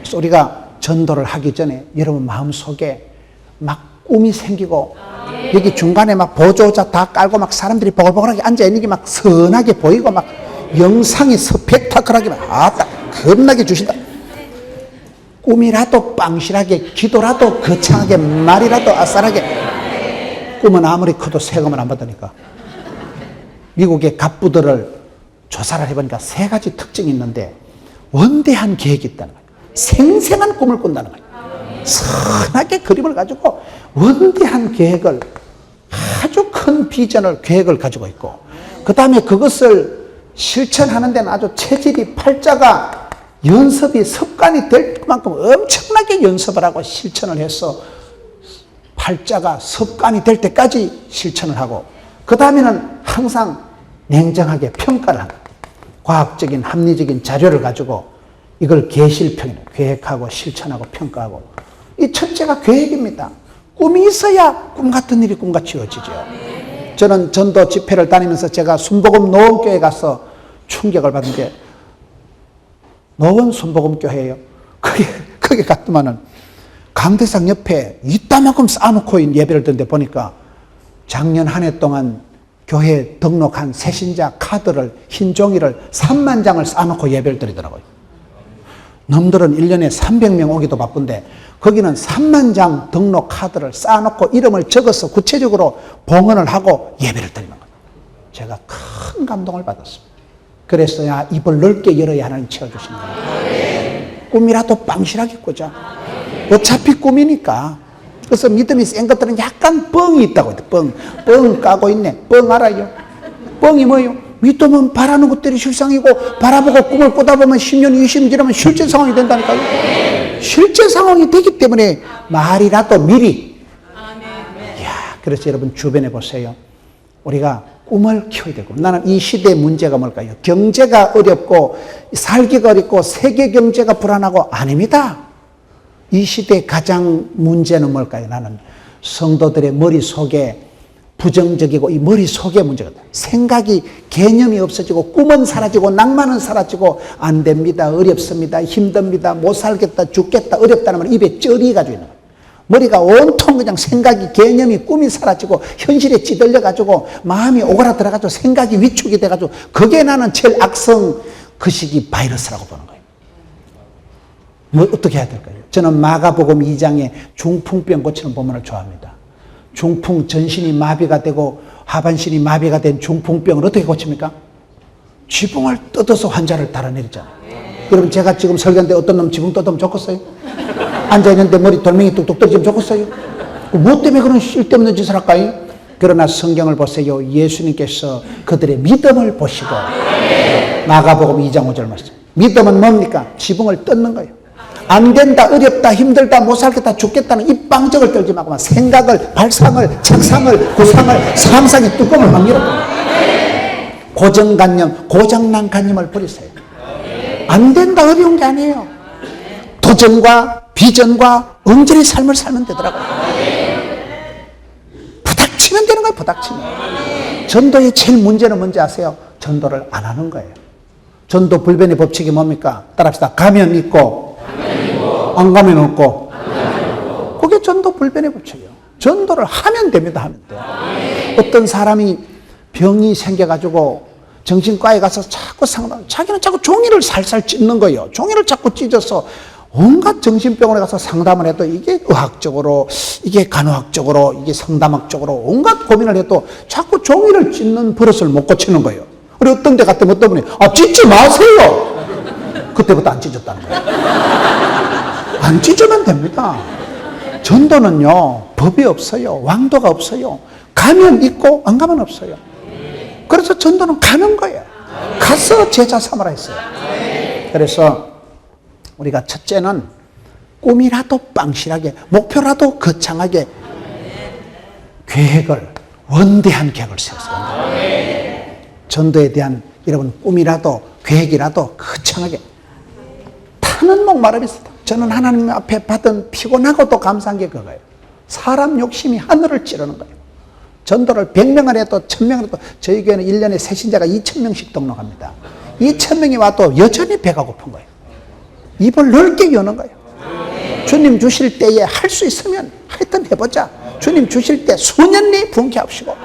그래서 우리가 전도를 하기 전에 여러분 마음속에 막 꿈이 생기고 여기 중간에 막 보조자 다 깔고 막 사람들이 보글보글하게 앉아있는 게 막 선하게 보이고 막 영상이 스펙타클하게 막 아따 겁나게 주신다. 꿈이라도 빵실하게, 기도라도 거창하게, 말이라도 아싸하게. 꿈은 아무리 커도 세금을 안 받으니까. 미국의 갑부들을 조사를 해보니까 3가지 특징이 있는데 원대한 계획이 있다는 거예요. 생생한 꿈을 꾼다는 거예요. 선하게 그림을 가지고 원대한 계획을, 아주 큰 비전을, 계획을 가지고 있고, 그 다음에 그것을 실천하는 데는 아주 체질이, 팔자가 연습이 습관이 될 만큼 엄청나게 연습을 하고 실천을 해서 팔자가 습관이 될 때까지 실천을 하고, 그 다음에는 항상 냉정하게 평가를 하고, 과학적인 합리적인 자료를 가지고 이걸 계실평이에요. 계획하고 실천하고 평가하고. 이 첫째가 계획입니다. 꿈이 있어야 꿈 같은 일이 꿈같이 이루어지죠. 저는 전도 집회를 다니면서 제가 순복음 노원교회 가서 충격을 받은 게, 노원 순복음교회예요. 거기 갔더만은 강대상 옆에 이따만큼 쌓아놓고 예배를 드는데 보니까 작년 한 해 동안 교회에 등록한 새신자 카드를, 흰 종이를 3만 장을 쌓아놓고 예배를 드리더라고요. 놈들은 1년에 300명 오기도 바쁜데 거기는 3만 장 등록 카드를 쌓아놓고 이름을 적어서 구체적으로 봉헌을 하고 예배를 드리는 거예요. 제가 큰 감동을 받았습니다. 그래서야 입을 넓게 열어야 하나님 채워주시는 거예요. 꿈이라도 빵실하게 꾸자. 어차피 꿈이니까. 그래서 믿음이 센 것들은 약간 뻥이 있다고 해요. 뻥 까고 있네. 뻥 알아요? 뻥이 뭐예요? 믿음은 바라는 것들이 실상이고, 바라보고 꿈을 꾸다 보면 10년, 20년 지나면 실제 상황이 된다니까요. 실제 상황이 되기 때문에 말이라도 미리. 이야, 그래서 여러분 주변에 보세요. 우리가 꿈을 키워야 되고, 나는 이 시대의 문제가 뭘까요? 경제가 어렵고 살기가 어렵고 세계 경제가 불안하고 아닙니다. 이 시대의 가장 문제는 뭘까요? 나는 성도들의 머릿속에 부정적이고 이 머릿속의 문제가 있다. 생각이, 개념이 없어지고 꿈은 사라지고 낭만은 사라지고 안 됩니다, 어렵습니다, 힘듭니다, 못 살겠다, 죽겠다, 어렵다는 말 입에 쩌리 가지고 있는 거예요. 머리가 온통 그냥 생각이, 개념이, 꿈이 사라지고 현실에 찌들려가지고 마음이 오그라들어가지고 생각이 위축이 돼가지고, 그게 나는 제일 악성 그 시기 바이러스라고 보는 거예요. 뭐 어떻게 해야 될까요? 저는 마가복음 2장에 중풍병 고치는 본문을 좋아합니다. 중풍, 전신이 마비가 되고 하반신이 마비가 된 중풍병을 어떻게 고칩니까? 지붕을 뜯어서 환자를 달아내리잖아요. 여러분, 제가 지금 설교하는데 어떤 놈 지붕 뜯으면 좋겠어요? 앉아있는데 머리 돌멩이 뚝뚝 떨어지면 좋겠어요? 뭐 때문에 그런 쓸데없는 짓을 할까요? 그러나 성경을 보세요. 예수님께서 그들의 믿음을 보시고, 마가복음 2장 5절 말씀. 믿음은 뭡니까? 지붕을 뜯는 거예요. 안 된다, 어렵다, 힘들다, 못 살겠다, 죽겠다는 이 빵적을 떨지 말고 생각을, 발상을, 책상을, 구상을, 상상의 뚜껑을 막 열어버려요. 고정관념, 고장난 관념을 버리세요. 안 된다, 어려운 게 아니에요. 도전과 비전과 엉절의 삶을 살면 되더라고요. 부닥치면 되는 거예요, 부닥치면. 전도의 제일 문제는 뭔지 아세요? 전도를 안 하는 거예요. 전도 불변의 법칙이 뭡니까? 따라합시다. 가면 있고, 안 가면 없고. 그게 전도 불변의 법칙이에요. 전도를 하면 됩니다, 하면 돼. 어떤 사람이 병이 생겨가지고 정신과에 가서 자꾸 자기는 자꾸 종이를 살살 찢는 거예요. 종이를 자꾸 찢어서 온갖 정신병원에 가서 상담을 해도 이게 의학적으로, 이게 간호학적으로, 이게 상담학적으로 온갖 고민을 해도 자꾸 종이를 찢는 버릇을 못 고치는 거예요. 그리고 어떤 데 갔더니 어떤 분이, 찢지 마세요! 그때부터 안 찢었다는 거예요. 안 찢으면 됩니다. 전도는요, 법이 없어요. 왕도가 없어요. 가면 있고 안 가면 없어요. 그래서 전도는 가는 거예요. 가서 제자 삼으라 했어요. 그래서 우리가 첫째는 꿈이라도 빵실하게, 목표라도 거창하게 계획을, 원대한 계획을 세웠어요. 전도에 대한 여러분 꿈이라도 계획이라도 거창하게. 타는 목마름이 있었다. 저는 하나님 앞에 받은 피곤하고도 감사한 게 그거예요. 사람 욕심이 하늘을 찌르는 거예요. 전도를 100명을 해도 1000명을 해도 저희 교회는 1년에 새신자가 2000명씩 등록합니다. 2000명이 와도 여전히 배가 고픈 거예요. 입을 넓게 여는 거예요. 주님 주실 때에 할 수 있으면 하여튼 해보자. 주님 주실 때 수년리 부흥케 하시고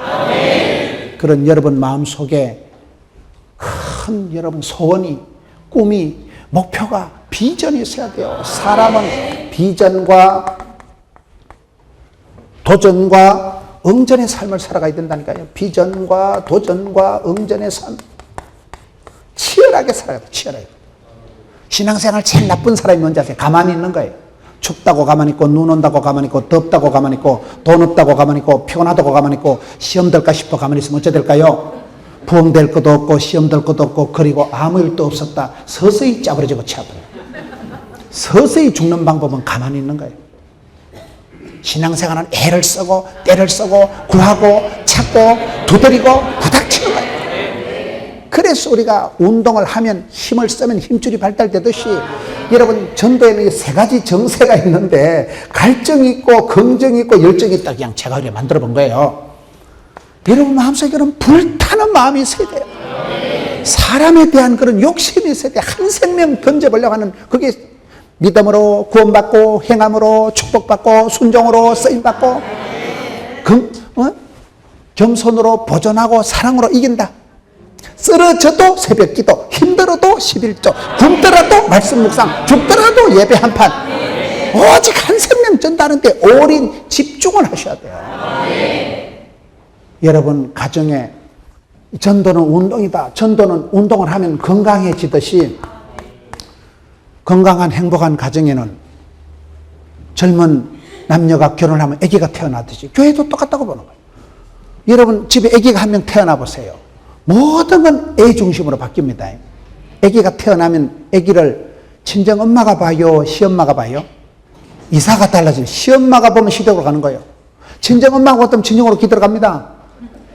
그런 여러분 마음속에 큰 여러분 소원이 꿈이 목표가 비전이 있어야 돼요. 사람은 비전과 도전과 응전의 삶을 살아가야 된다니까요. 비전과 도전과 응전의 삶 치열하게 살아야 돼요. 치열하게. 신앙생활 제일 나쁜 사람이 뭔지 아세요? 가만히 있는 거예요. 춥다고 가만히 있고 눈 온다고 가만히 있고 덥다고 가만히 있고 돈 없다고 가만히 있고 피곤하다고 가만히 있고 시험 들까 싶어 가만히 있으면 어째 될까요? 부흥될 것도 없고 시험 될 것도 없고 그리고 아무 일도 없었다. 서서히 짜부러지고 치아버려요. 서서히 죽는 방법은 가만히 있는 거예요. 신앙생활은 애를 쓰고 때를 쓰고 구하고 찾고 두드리고 부닥치는 거예요. 그래서 우리가 운동을 하면 힘을 쓰면 힘줄이 발달되듯이 여러분 전도에는 세 가지 정세가 있는데 갈증이 있고 긍정이 있고 열정이 있다. 그냥 제가 그렇게 만들어 본 거예요. 여러분 마음속에 그런 불타는 마음이 있어야 돼요. 사람에 대한 그런 욕심이 있어야 돼요. 한 생명 던져보려고 하는 그게 믿음으로 구원받고 행함으로 축복받고 순종으로 쓰임받고 겸손으로 보존하고 사랑으로 이긴다. 쓰러져도 새벽기도 힘들어도 11조 굶더라도 말씀 묵상 죽더라도 예배 한판 오직 한 생명 전다는데 올인 집중을 하셔야 돼요. 여러분 가정에 전도는 운동이다. 전도는 운동을 하면 건강해지듯이 건강한 행복한 가정에는 젊은 남녀가 결혼하면 아기가 태어나듯이 교회도 똑같다고 보는 거예요. 여러분 집에 아기가 한 명 태어나 보세요. 모든 건 애 중심으로 바뀝니다. 아기가 태어나면 아기를 친정 엄마가 봐요? 시엄마가 봐요? 이사가 달라지면 시엄마가 보면 시댁으로 가는 거예요. 친정 엄마가 보면 친정으로 기들어갑니다.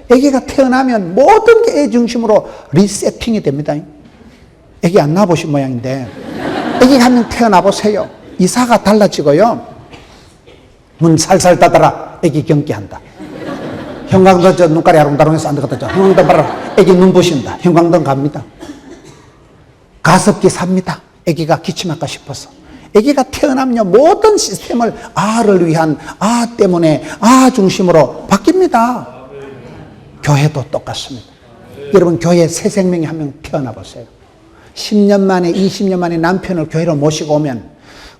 아기가 태어나면 모든 게 애 중심으로 리세팅이 됩니다. 아기 안 낳아보신 모양인데 아기가 한 명 태어나 보세요. 이사가 달라지고요. 문 살살 닫아라. 아기 경계한다. 형광등 저 눈깔이 아롱다롱해서 안 되겠다. 형광등 봐라. 아기 눈 부신다. 형광등 갑니다. 가습기 삽니다. 아기가 기침할까 싶어서. 아기가 태어나면요 모든 시스템을 아를 위한 아 때문에 아 중심으로 바뀝니다. 교회도 똑같습니다. 여러분 교회에 새 생명이 한 명 태어나 보세요. 10년 만에 20년 만에 남편을 교회로 모시고 오면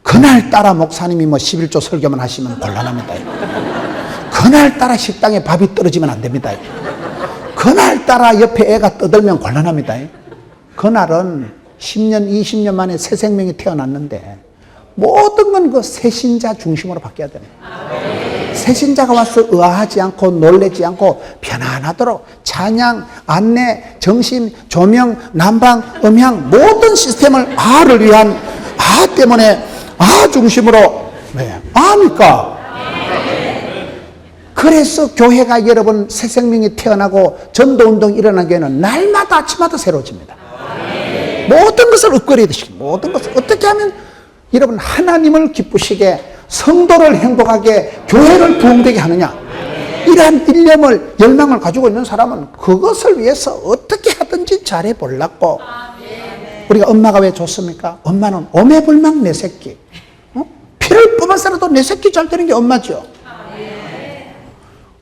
그날따라 목사님이 뭐 11조 설교만 하시면 곤란합니다. 그날따라 식당에 밥이 떨어지면 안 됩니다. 그날따라 옆에 애가 떠들면 곤란합니다. 그날은 10년 20년 만에 새 생명이 태어났는데 모든 건 그 새신자 중심으로 바뀌어야 됩니다. 새신자가 와서 의아하지 않고 놀라지 않고 편안하도록 찬양, 안내, 정신, 조명, 난방, 음향 모든 시스템을 아를 위한 아 때문에 아 중심으로 아니까. 그래서 교회가 여러분 새 생명이 태어나고 전도운동이 일어난 교회는 날마다 아침마다 새로워집니다. 모든 것을 업그레이드 시키고 모든 것을 어떻게 하면 여러분 하나님을 기쁘시게 성도를 행복하게 교회를 부흥되게 하느냐 이러한 일념을 열망을 가지고 있는 사람은 그것을 위해서 어떻게 하든지 잘해 보려고. 우리가 엄마가 왜 좋습니까? 엄마는 오매불망 내 새끼 피를 뽑아서라도 내 새끼 잘 되는 게 엄마죠.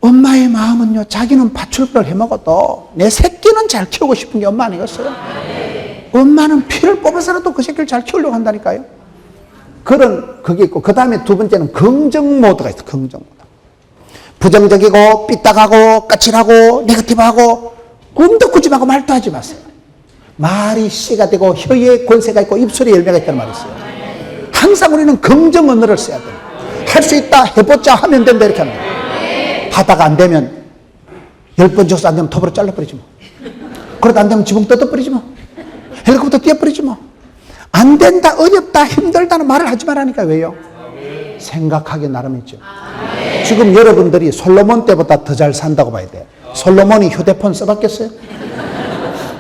엄마의 마음은요 자기는 팥죽을 해먹어도 내 새끼는 잘 키우고 싶은 게 엄마 아니겠어요? 엄마는 피를 뽑아서라도 그 새끼를 잘 키우려고 한다니까요. 그런 그게 있고 그 다음에 두 번째는 긍정 모드가 있어요. 긍정 모드. 부정적이고 삐딱하고 까칠하고 네거티브하고 꿈도 꾸지 말고 말도 하지 마세요. 말이 씨가 되고 혀에 권세가 있고 입술에 열매가 있다는 말이 있어요. 항상 우리는 긍정 언어를 써야 돼요. 할 수 있다 해보자 하면 된다 이렇게 합니다. 하다가 안 되면 10번 줘서 안 되면 톱으로 잘라버리지 뭐. 그러다 안 되면 지붕 뜯어버리지 뭐. 헬리콥터 뛰어버리지 뭐. 안 된다, 어렵다, 힘들다는 말을 하지 말라니까. 왜요? 생각하기 나름이죠. 지금 여러분들이 솔로몬 때보다 더 잘 산다고 봐야 돼요. 솔로몬이 휴대폰 써봤겠어요?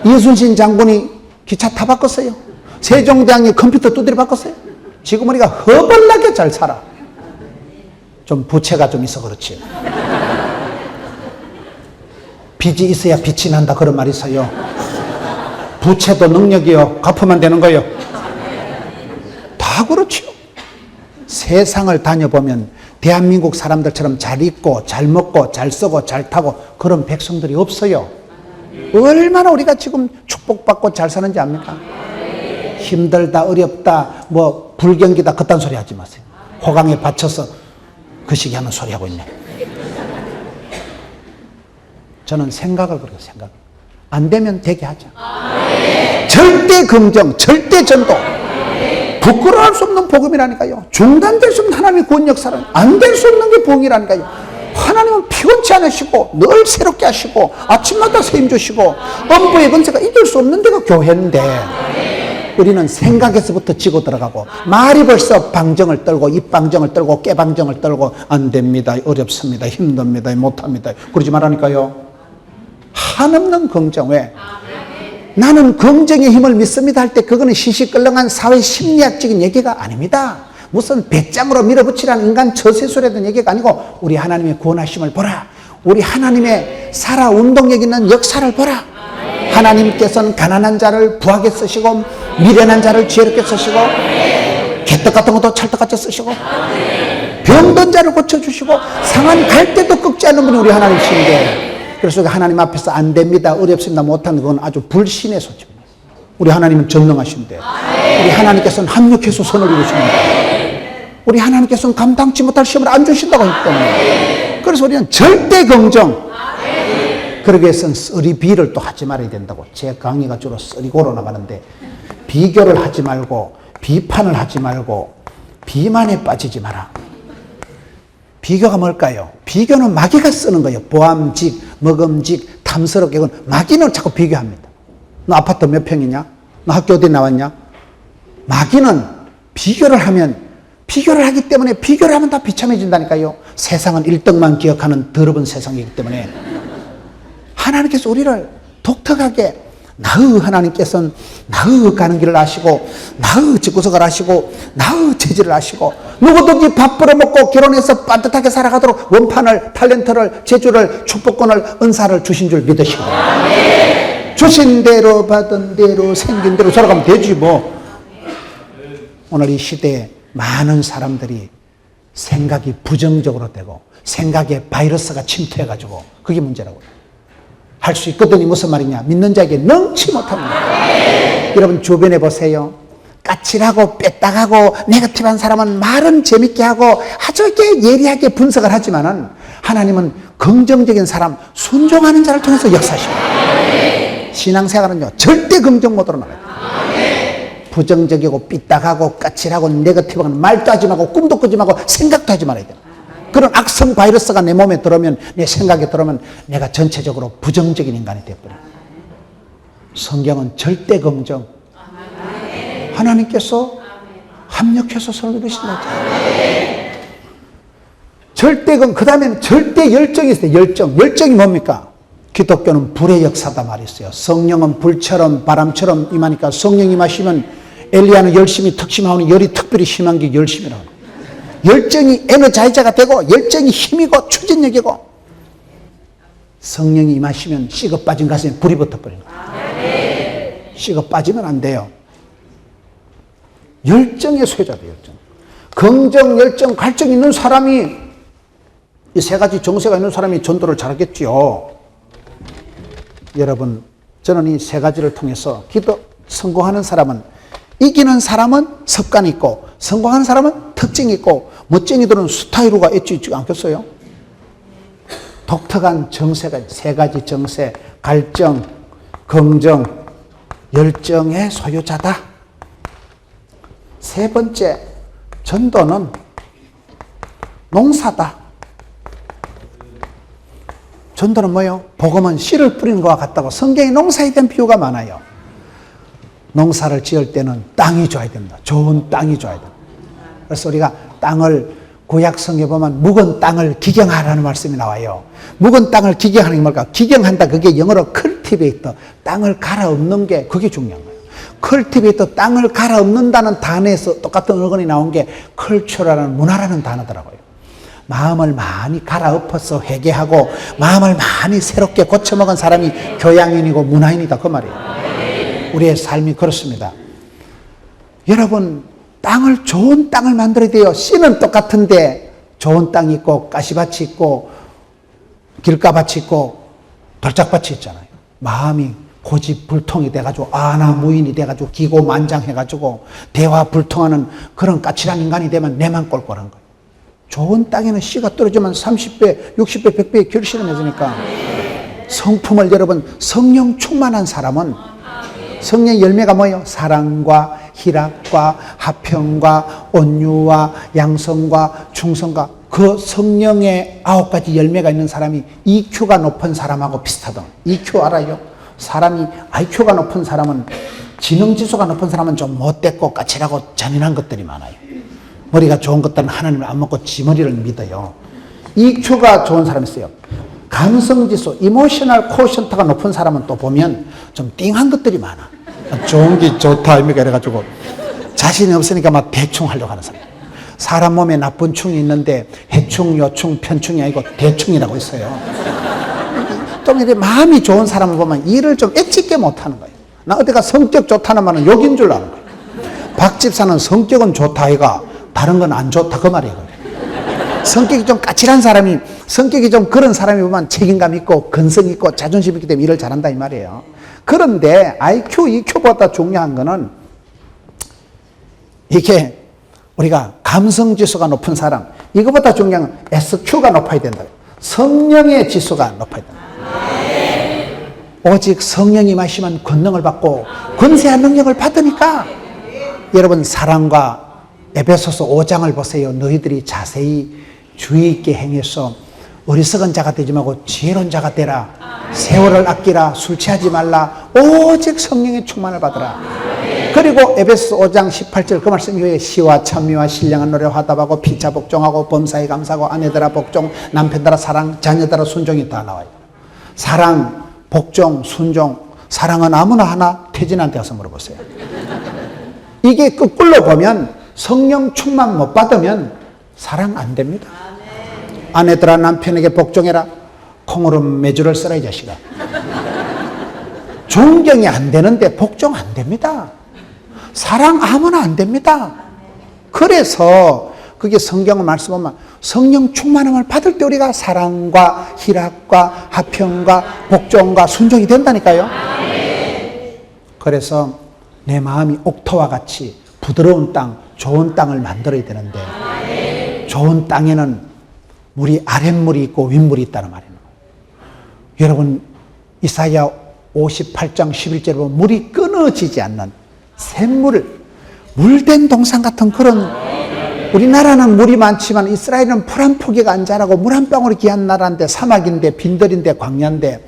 이순신 장군이 기차 타봤겠어요? 세종대왕이 컴퓨터 두드려 봤겠어요? 지금 우리가 허벌나게 잘 살아. 좀 부채가 좀 있어 그렇지. 빚이 있어야 빛이 난다 그런 말이 있어요. 부채도 능력이요. 갚으면 되는 거예요. 다 그렇죠. 세상을 다녀보면 대한민국 사람들처럼 잘 입고 잘 먹고 잘 쓰고 잘 타고 그런 백성들이 없어요. 얼마나 우리가 지금 축복받고 잘 사는지 압니까? 힘들다 어렵다 뭐 불경기다 그딴 소리 하지 마세요. 호강에 받쳐서 그 시기 하는 소리 하고 있네. 저는 생각을 그래요. 생각. 안 되면 되게 하자. 절대 긍정, 절대 전도. 부끄러워할 수 없는 복음이라니까요. 중단될 수 없는 하나님의 구원 역사는 안 될 수 없는 게 복음이라니까요. 하나님은 피곤치 않으시고 늘 새롭게 하시고 아침마다 세임 주시고 엄부의 권세가 이길 수 없는 데가 교회인데 우리는 생각에서부터 지고 들어가고 말이 벌써 방정을 떨고 입방정을 떨고 깨방정을 떨고 안 됩니다. 어렵습니다. 힘듭니다. 못합니다. 그러지 말라니까요. 한없는 긍정. 왜? 나는 긍정의 힘을 믿습니다 할 때 그거는 시시껄렁한 사회 심리학적인 얘기가 아닙니다. 무슨 배짱으로 밀어붙이라는 인간 처세술이라는 얘기가 아니고 우리 하나님의 구원하심을 보라. 우리 하나님의 살아운동력 있는 역사를 보라. 하나님께서는 가난한 자를 부하게 쓰시고 미련한 자를 지혜롭게 쓰시고 개떡 같은 것도 찰떡같이 쓰시고 병든 자를 고쳐주시고 상한 갈 때도 꺾지 않는 분이 우리 하나님이신데 그래서 하나님 앞에서 안 됩니다, 어렵습니다, 못하는 건 아주 불신의 소치입니다. 우리 하나님은 전능하신데 우리 하나님께서는 합력해서 선을 이루십니다. 우리 하나님께서는 감당치 못할 시험을 안 주신다고 했기 때문에 그래서 우리는 절대 긍정. 그러기 위해서는 쓰리 비를 또 하지 말아야 된다고. 제 강의가 주로 쓰리고로 나가는데 비교를 하지 말고 비판을 하지 말고 비만에 빠지지 마라. 비교가 뭘까요? 비교는 마귀가 쓰는 거예요. 보암직, 먹음직, 탐스럽게. 그건 마귀는 자꾸 비교합니다. 너 아파트 몇 평이냐? 너 학교 어디 나왔냐? 마귀는 비교를 하면 비교를 하기 때문에 비교를 하면 다 비참해진다니까요. 세상은 1등만 기억하는 더러운 세상이기 때문에 하나님께서 우리를 독특하게 나의 하나님께서는 나의 가는 길을 아시고 나의 집구석을 아시고 나의 재질을 아시고 누구든지 밥 벌어먹고 결혼해서 반듯하게 살아가도록 원판을 탤런트를 재주를 축복권을 은사를 주신 줄 믿으시고 주신 대로 받은 대로 생긴 대로 살아가면 되지 뭐. 오늘 이 시대에 많은 사람들이 생각이 부정적으로 되고 생각에 바이러스가 침투해가지고 그게 문제라고요. 할 수 있거든요. 무슨 말이냐? 믿는 자에게 능치 못합니다. 여러분 주변에 보세요. 까칠하고 빼딱하고 네거티브한 사람은 말은 재밌게 하고 아주 이렇게 예리하게 분석을 하지만은 하나님은 긍정적인 사람, 순종하는 자를 통해서 역사하십니다. 신앙생활은요 절대 긍정 모드로 나가요. 부정적이고 삐딱하고 까칠하고 네거티브한 말도 하지 말고 꿈도 꾸지 말고 생각도 하지 말아야 돼요. 그런 악성 바이러스가 내 몸에 들어오면 내 생각에 들어오면 내가 전체적으로 부정적인 인간이 되어버려요. 성경은 절대 긍정. 하나님께서 합력해서 선을 이루신다. 절대 긍정. 그 다음에는 절대 열정이 있어요. 열정. 열정이 뭡니까? 기독교는 불의 역사다 말이 있어요. 성령은 불처럼 바람처럼 임하니까 성령 임하시면 엘리야는 열심히 특심하오니 열이 특별히 심한 게 열심이라고. 열정이 에너자이자가 되고 열정이 힘이고 추진력이고 성령이 임하시면 식어 빠진 가슴에 불이 붙어버리는 거예요. 식어 빠지면 안 돼요. 열정의 소유자다. 열정. 긍정, 열정, 갈증 있는 사람이 이 세 가지 정세가 있는 사람이 전도를 잘하겠지요. 여러분 저는 이 세 가지를 통해서 성공하는 사람은 이기는 사람은 습관이 있고 성공하는 사람은 특징이 있고 멋쟁이들은 스타일로가 있지 않겠어요? 독특한 정세가 세 가지 정세, 갈증, 긍정, 열정의 소유자다. 세 번째, 전도는 농사다. 전도는 뭐예요? 복음은 씨를 뿌리는 것과 같다고 성경에 농사에 대한 비유가 많아요. 농사를 지을 때는 땅이 좋아야 됩니다. 좋은 땅이 좋아야 됩니다. 그래서 우리가 땅을 구약성경에 보면 묵은 땅을 기경하라는 말씀이 나와요. 묵은 땅을 기경하는 게 뭘까? 기경한다. 그게 영어로 cultivate. 땅을 갈아엎는 게 그게 중요한 거예요. cultivate, 땅을 갈아엎는다는 단어에서 똑같은 어근이 나온 게 culture라는 문화라는 단어더라고요. 마음을 많이 갈아엎어서 회개하고 마음을 많이 새롭게 고쳐먹은 사람이 교양인이고 문화인이다 그 말이에요. 우리의 삶이 그렇습니다. 여러분 땅을 좋은 땅을 만들어야 돼요. 씨는 똑같은데 좋은 땅이 있고 가시밭이 있고 길가밭이 있고 돌짝밭이 있잖아요. 마음이 고집불통이 돼가지고 아나무인이 돼가지고 기고만장해가지고 대화불통하는 그런 까칠한 인간이 되면 내만 꼴꼴한 거예요. 좋은 땅에는 씨가 떨어지면 30배, 60배, 100배의 결실을 맺으니까 성품을 여러분 성령 충만한 사람은 성령의 열매가 뭐예요? 사랑과 희락과 화평과 온유와 양성과 충성과 그 성령의 9가지 열매가 있는 사람이 EQ가 높은 사람하고 비슷하다. EQ 알아요? 사람이 IQ가 높은 사람은 지능지수가 높은 사람은 좀 못됐고 까칠하고 잔인한 것들이 많아요. 머리가 좋은 것들은 하나님을 안 먹고 지 머리를 믿어요. EQ가 좋은 사람이 있어요. 감성지수, 이모셔널 코션트가 높은 사람은 또 보면 좀 띵한 것들이 많아. 좋은 게 좋다 이래가지고 자신이 없으니까 막 대충 하려고 하는 사람. 사람 몸에 나쁜 충이 있는데 해충, 요충, 편충이 아니고 대충이라고 있어요. 좀 이렇게 마음이 좋은 사람을 보면 일을 좀 애찍게 못하는 거예요. 나 어디가 성격 좋다는 말은 욕인 줄 아는 거예요. 박 집사는 성격은 좋다 이가 다른 건 안 좋다 그 말이에요. 성격이 좀 까칠한 사람이 성격이 좀 그런 사람이 보면 책임감 있고 근성 있고 자존심 있기 때문에 일을 잘한다 이 말이에요. 그런데 IQ, EQ보다 중요한 거는 이게 우리가 감성지수가 높은 사람, 이거보다 중요한 건 SQ가 높아야 된다. 성령의 지수가 높아야 된다. 오직 성령이 마시면 권능을 받고 권세한 능력을 받으니까 여러분 사랑과 에베소서 5장을 보세요. 너희들이 자세히 주의 있게 행해서 어리석은 자가 되지 말고 지혜로운 자가 되라. 세월을 아끼라. 술 취하지 말라. 오직 성령의 충만을 받으라. 그리고 에베소서 5장 18절 그 말씀 이후에 시와 찬미와 신령한 노래 화답하고 피차 복종하고 범사에 감사하고 아내들아 복종 남편들아 사랑 자녀들아 순종이 다 나와요. 사랑, 복종, 순종. 사랑은 아무나 하나? 태진한테 가서 물어보세요. 이게 거꾸로 보면 성령 충만 못 받으면 사랑 안 됩니다. 아내들아 남편에게 복종해라. 콩으로 메주를 써라 이 자식아. 존경이 안 되는데 복종 안 됩니다. 사랑 아무나 안 됩니다. 그래서 그게 성경을 말씀하면 성령 충만함을 받을 때 우리가 사랑과 희락과 화평과 복종과 순종이 된다니까요. 그래서 내 마음이 옥토와 같이 부드러운 땅, 좋은 땅을 만들어야 되는데 좋은 땅에는 물이 아랫물이 있고 윗물이 있다는 말이에요. 여러분 이사야 58장 11절에 보면 물이 끊어지지 않는 샘물, 물된 동산 같은 그런 우리나라는 물이 많지만 이스라엘은 풀 한 포기가 안 자라고 물 한 방울이 귀한 나라인데 사막인데 빈들인데 광야인데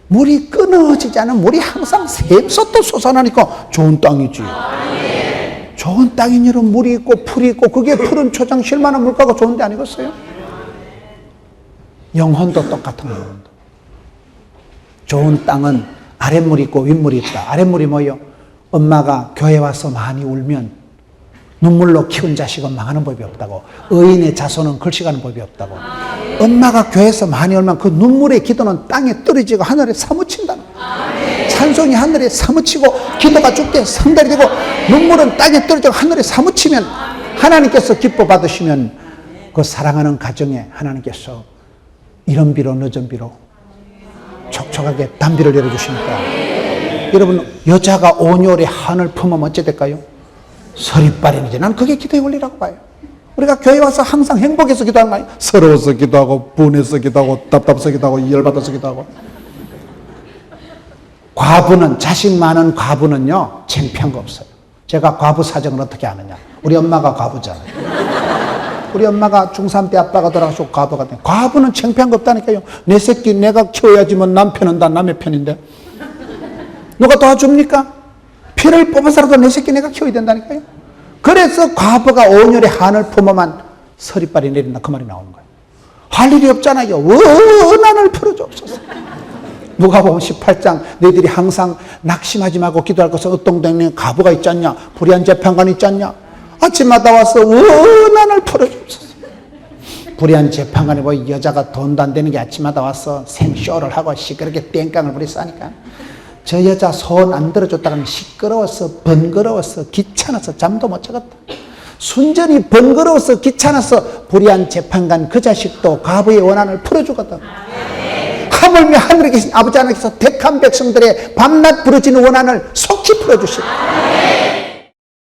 물이 끊어지지 않은 물이 항상 샘솟도 솟아나니까 좋은 땅이지. 좋은 땅인 여러분 물이 있고 풀이 있고 그게 푸른 초장 쉴만한 물가가 좋은 데 아니겠어요? 영혼도 똑같은 거예요. 좋은 땅은 아랫물이 있고 윗물이 있다. 아랫물이 뭐예요? 엄마가 교회 와서 많이 울면 눈물로 키운 자식은 망하는 법이 없다고. 의인의 자손은 글씨가는 법이 없다고. 엄마가 교회에서 많이 울면 그 눈물의 기도는 땅에 떨어지고 하늘에 사무친다는 거예요. 찬송이 하늘에 사무치고 기도가 죽게 성달이 되고 눈물은 땅에 떨어지고 하늘에 사무치면 하나님께서 기뻐 받으시면 그 사랑하는 가정에 하나님께서 이른 비로 늦은 비로 촉촉하게 단비를 내려주시니까 여러분 여자가 온유월에 한을 품으면 어찌 될까요? 서리빨이지. 난 그게 기도의 원리라고 봐요. 우리가 교회 와서 항상 행복해서 기도하는 거 아니에요? 서러워서 기도하고 분해서 기도하고 답답해서 기도하고 열받아서 기도하고. 과부는 자식 많은 과부는요 창피한 거 없어요. 제가 과부 사정을 어떻게 아느냐. 우리 엄마가 과부잖아요. 우리 엄마가 중3 때 아빠가 돌아가시고 과부가 돼. 과부는 창피한 거 없다니까요. 내 새끼 내가 키워야지만 남편은 다 남의 편인데 누가 도와줍니까? 피를 뽑아서라도 내 새끼 내가 키워야 된다니까요. 그래서 과부가 온열에 한을 품어만 서리빨이 내린다 그 말이 나오는 거예요. 할 일이 없잖아요. 원한을 풀어주옵소서. 누가복음 18장 너희들이 항상 낙심하지 말고 기도할 것은 어떤 동네에 과부가 있지 않냐, 불의한 재판관이 있지 않냐. 아침마다 와서 원한을 풀어주옵소서. 불의한 재판관이 뭐 여자가 돈도 안 되는 게 아침마다 와서 생쇼를 하고 시끄럽게 땡깡을 부리 싸니까 저 여자 손 안 들어줬다가는 시끄러워서 번거로워서 귀찮아서 잠도 못 자겠다. 순전히 번거로워서 귀찮아서 불의한 재판관 그 자식도 과부의 원한을 풀어주거든. 하물며 하늘에 계신 아버지 하나님께서 택한 백성들의 밤낮 부러지는 원한을 속히 풀어주시고